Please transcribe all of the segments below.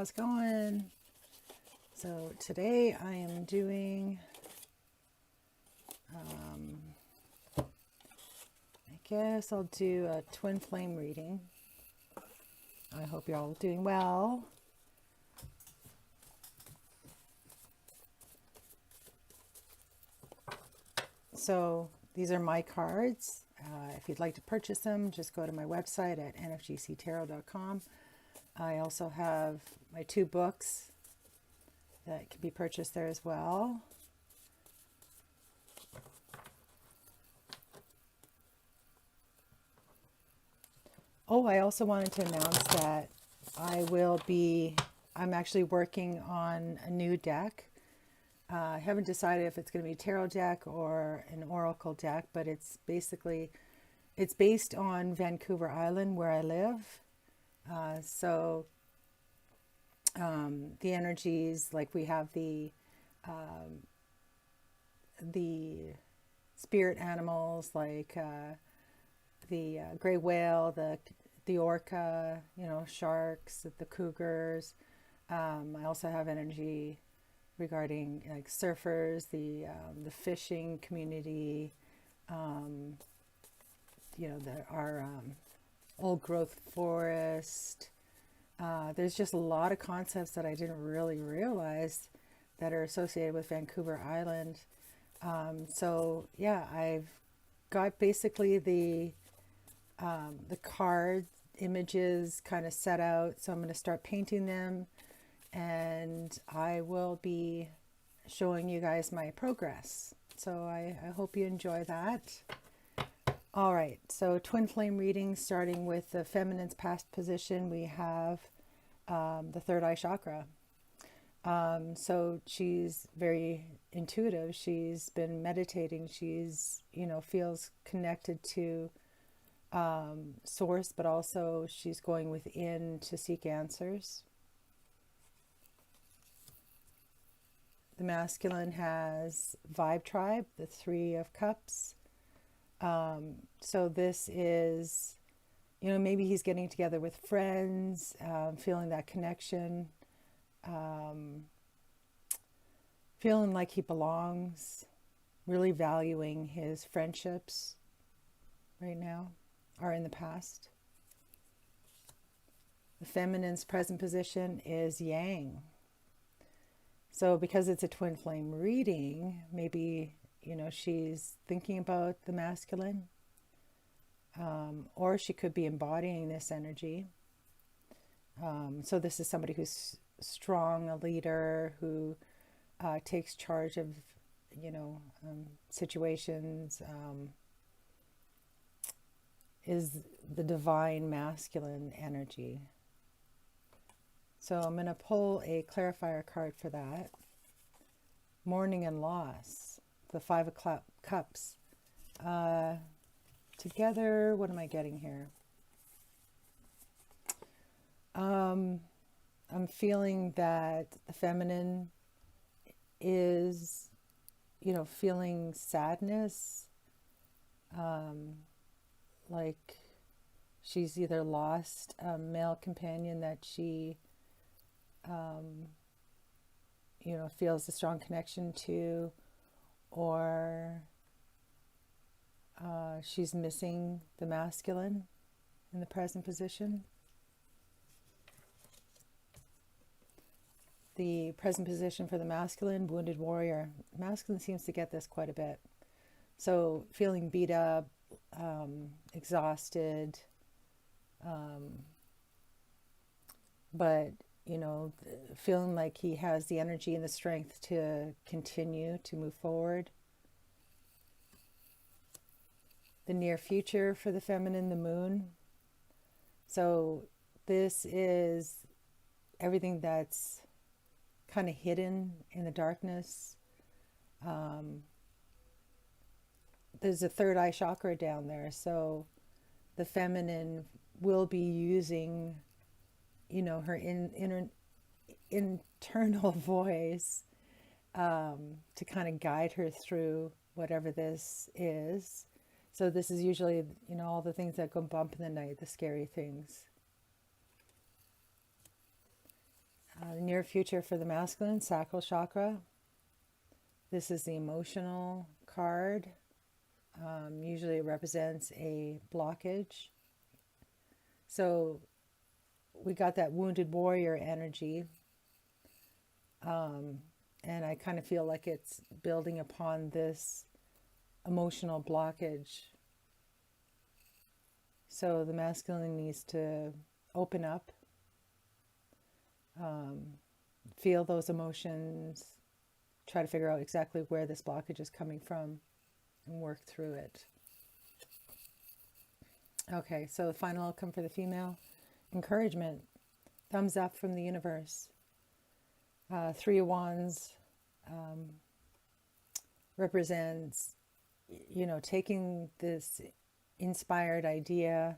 how's it going? So today I am doing, I guess I'll do a twin flame reading. I hope you're all doing well. So these are my cards. If you'd like to purchase them, just go to my website at NFgCTarot.com. I also have my 2 books that can be purchased there as well. Oh, I also wanted to announce that I'm actually working on a new deck. I haven't decided if it's going to be a tarot deck or an oracle deck, but it's based on Vancouver Island where I live. The energies, like we have the spirit animals, like the gray whale, the orca, sharks, the cougars. I also have energy regarding like surfers, the fishing community, our old growth forest. There's just a lot of concepts that I didn't really realize that are associated with Vancouver Island. I've got basically the card images kind of set out. So I'm going to start painting them, and I will be showing you guys my progress. So I hope you enjoy that. All right, so twin flame reading, starting with the feminine's past position, we have the third eye chakra. So she's very intuitive. She's been meditating. She's, feels connected to source, but also she's going within to seek answers. The masculine has Vibe Tribe, the 3 of Cups. So this is, maybe he's getting together with friends, feeling that connection, feeling like he belongs, really valuing his friendships right now or in the past. The feminine's present position is Yang. So because it's a twin flame reading, maybe, she's thinking about the masculine, or she could be embodying this energy. So this is somebody who's strong, a leader, who takes charge of, situations, is the divine masculine energy. So I'm going to pull a clarifier card for that. Mourning and loss, the 5 of Cups. Together, what am I getting here? I'm feeling that the feminine is, feeling sadness, like she's either lost a male companion that she feels a strong connection to, or she's missing the masculine in the present position. The present position for the masculine, wounded warrior. Masculine seems to get this quite a bit. So feeling beat up, exhausted, but feeling like he has the energy and the strength to continue to move forward. The near future for the feminine, the moon. So this is everything that's kind of hidden in the darkness. There's a third eye chakra down there. So the feminine will be using, her internal voice to kind of guide her through whatever this is. So this is usually, all the things that go bump in the night, the scary things. Near future for the masculine, sacral chakra. This is the emotional card. Usually it represents a blockage. So we got that wounded warrior energy. And I kind of feel like it's building upon this emotional blockage. So the masculine needs to open up, feel those emotions, try to figure out exactly where this blockage is coming from and work through it. Okay, so the final outcome for the female, encouragement, thumbs up from the universe. Three of Wands represents, taking this inspired idea,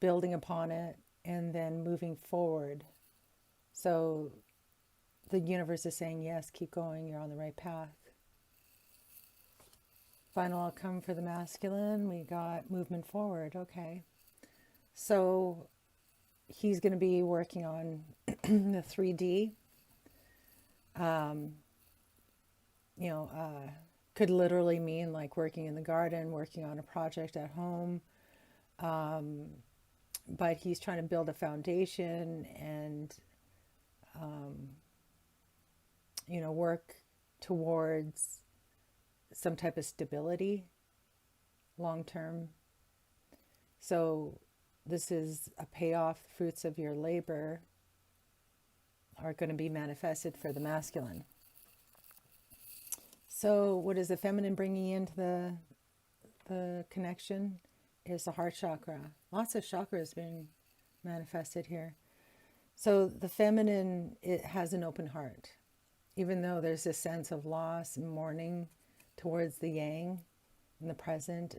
building upon it, and then moving forward. So the universe is saying, yes, keep going, you're on the right path. Final outcome for the masculine, we got movement forward. Okay. So he's going to be working on the 3D. Could literally mean like working in the garden, working on a project at home. But he's trying to build a foundation and, work towards some type of stability long term. So this is a payoff. Fruits of your labor are going to be manifested for the masculine. So what is the feminine bringing into the connection is the heart chakra. Lots of chakras being manifested here. So the feminine, it has an open heart. Even though there's this sense of loss and mourning towards the yang in the present,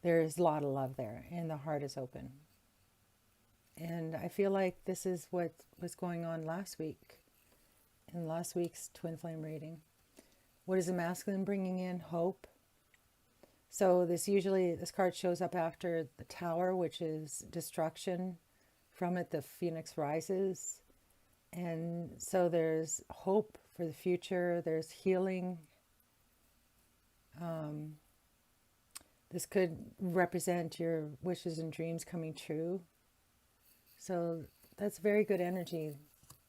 there's a lot of love there and the heart is open. And I feel like this is what was going on last week, in last week's twin flame reading. What is the masculine bringing in? Hope. So this card shows up after the Tower, which is destruction. From it, the phoenix rises. And so there's hope for the future. There's healing. This could represent your wishes and dreams coming true. So that's very good energy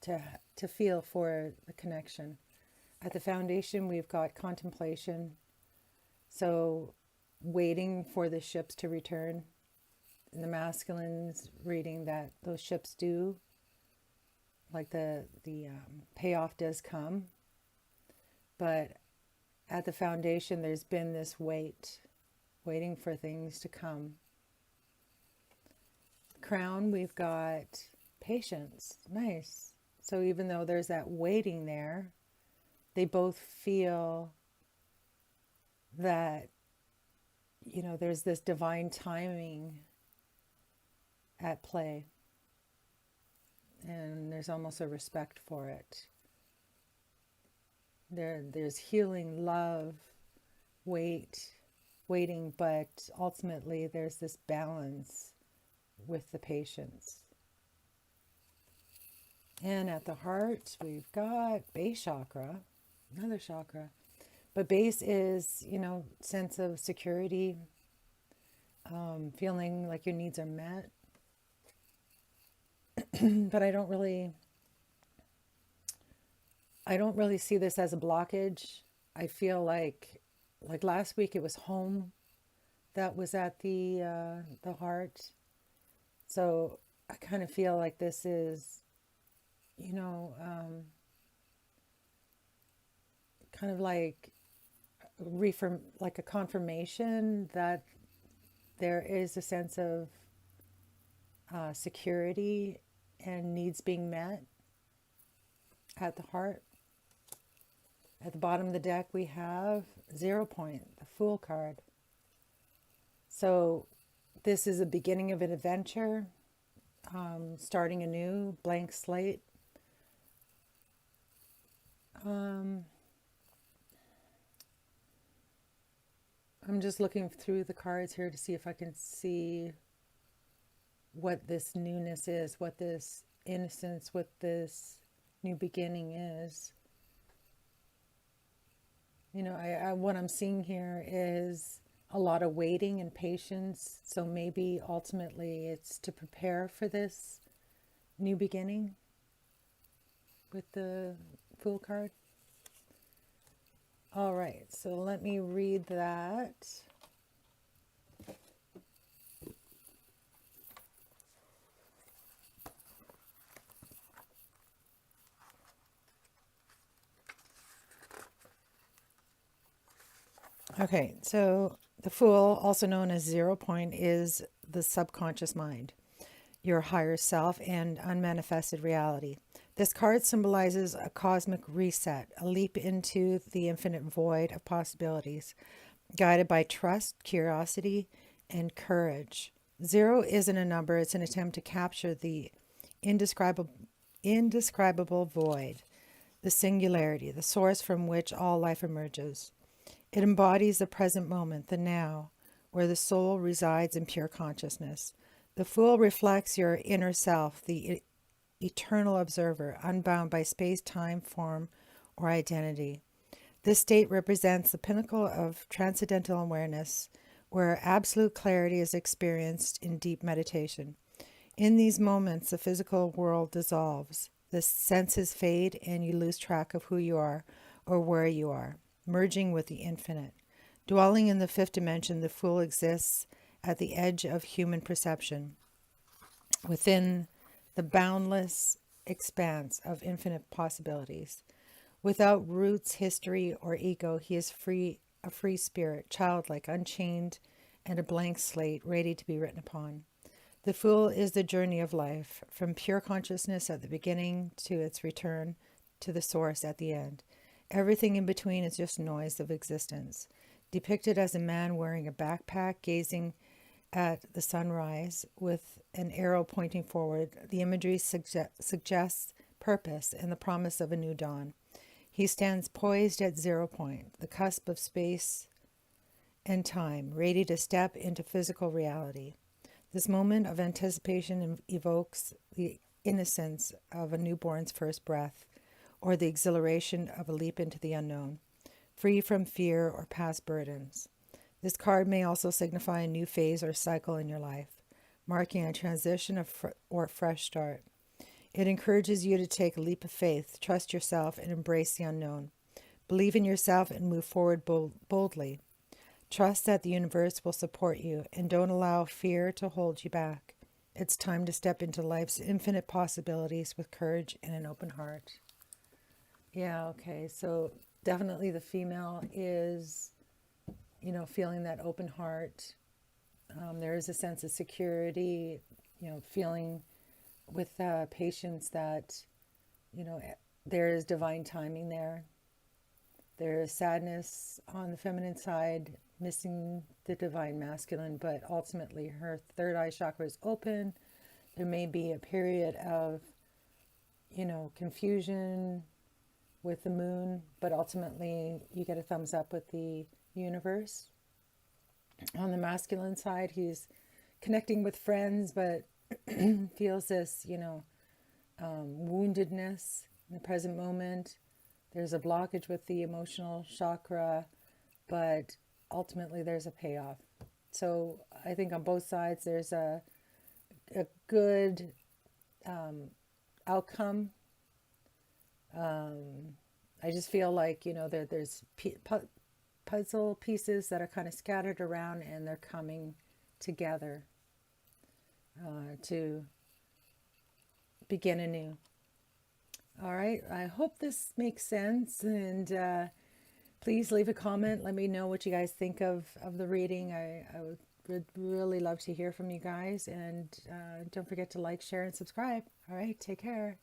to feel for the connection. At the foundation, we've got contemplation. So waiting for the ships to return. In the masculine's reading that those ships do, like the payoff does come. But at the foundation, there's been this waiting for things to come. Crown, we've got patience. Nice. So even though there's that waiting there, they both feel that, there's this divine timing at play. And there's almost a respect for it. There's healing, love, waiting, but ultimately there's this balance with the patience. And at the heart, we've got base chakra, another chakra. But base is, sense of security, feeling like your needs are met. But I don't really see this as a blockage. I feel like last week it was home that was at the heart. So I kind of feel like this is, kind of like a confirmation that there is a sense of security and needs being met at the heart. At the bottom of the deck, we have 0 point, the Fool card. So this is a beginning of an adventure, starting anew, blank slate. I'm just looking through the cards here to see if I can see what this newness is, what this innocence, what this new beginning is. You know, what I'm seeing here is a lot of waiting and patience. So maybe ultimately it's to prepare for this new beginning with the Fool card. All right, so let me read that. Okay, so the Fool, also known as 0 point, is the subconscious mind, your higher self, and unmanifested reality. This card symbolizes a cosmic reset, a leap into the infinite void of possibilities, guided by trust, curiosity, and courage. 0 isn't a number, it's an attempt to capture the indescribable void, the singularity, the source from which all life emerges. It embodies the present moment, the now, where the soul resides in pure consciousness. The Fool reflects your inner self, the eternal observer, unbound by space, time, form, or identity. This state represents the pinnacle of transcendental awareness, where absolute clarity is experienced in deep meditation. In these moments, the physical world dissolves, the senses fade, and you lose track of who you are or where you are, merging with the infinite. Dwelling in the fifth dimension, the Fool exists at the edge of human perception, within the boundless expanse of infinite possibilities. Without roots, history, or ego, he is a free spirit, childlike, unchained, and a blank slate ready to be written upon. The Fool is the journey of life, from pure consciousness at the beginning to its return to the source at the end. Everything in between is just noise of existence. Depicted as a man wearing a backpack, gazing at the sunrise with an arrow pointing forward, the imagery suggests purpose and the promise of a new dawn. He stands poised at 0 point, the cusp of space and time, ready to step into physical reality. This moment of anticipation evokes the innocence of a newborn's first breath, or the exhilaration of a leap into the unknown, free from fear or past burdens. This card may also signify a new phase or cycle in your life, marking a transition or fresh start. It encourages you to take a leap of faith, trust yourself, and embrace the unknown. Believe in yourself and move forward boldly. Trust that the universe will support you, and don't allow fear to hold you back. It's time to step into life's infinite possibilities with courage and an open heart. Yeah, okay, so definitely the female is, feeling that open heart. There is a sense of security, feeling with patience that, there is divine timing there. There is sadness on the feminine side, missing the divine masculine, but ultimately her third eye chakra is open. There may be a period of, confusion with the moon, but ultimately you get a thumbs up with the universe. On the masculine side, he's connecting with friends, but feels this, woundedness in the present moment. There's a blockage with the emotional chakra, but ultimately there's a payoff. So I think on both sides there's a good outcome. I just feel like, there's puzzle pieces that are kind of scattered around, and they're coming together to begin anew. All right, I hope this makes sense, and please leave a comment. Let me know what you guys think of the reading. I would really love to hear from you guys, and don't forget to like, share, and subscribe. All right, take care.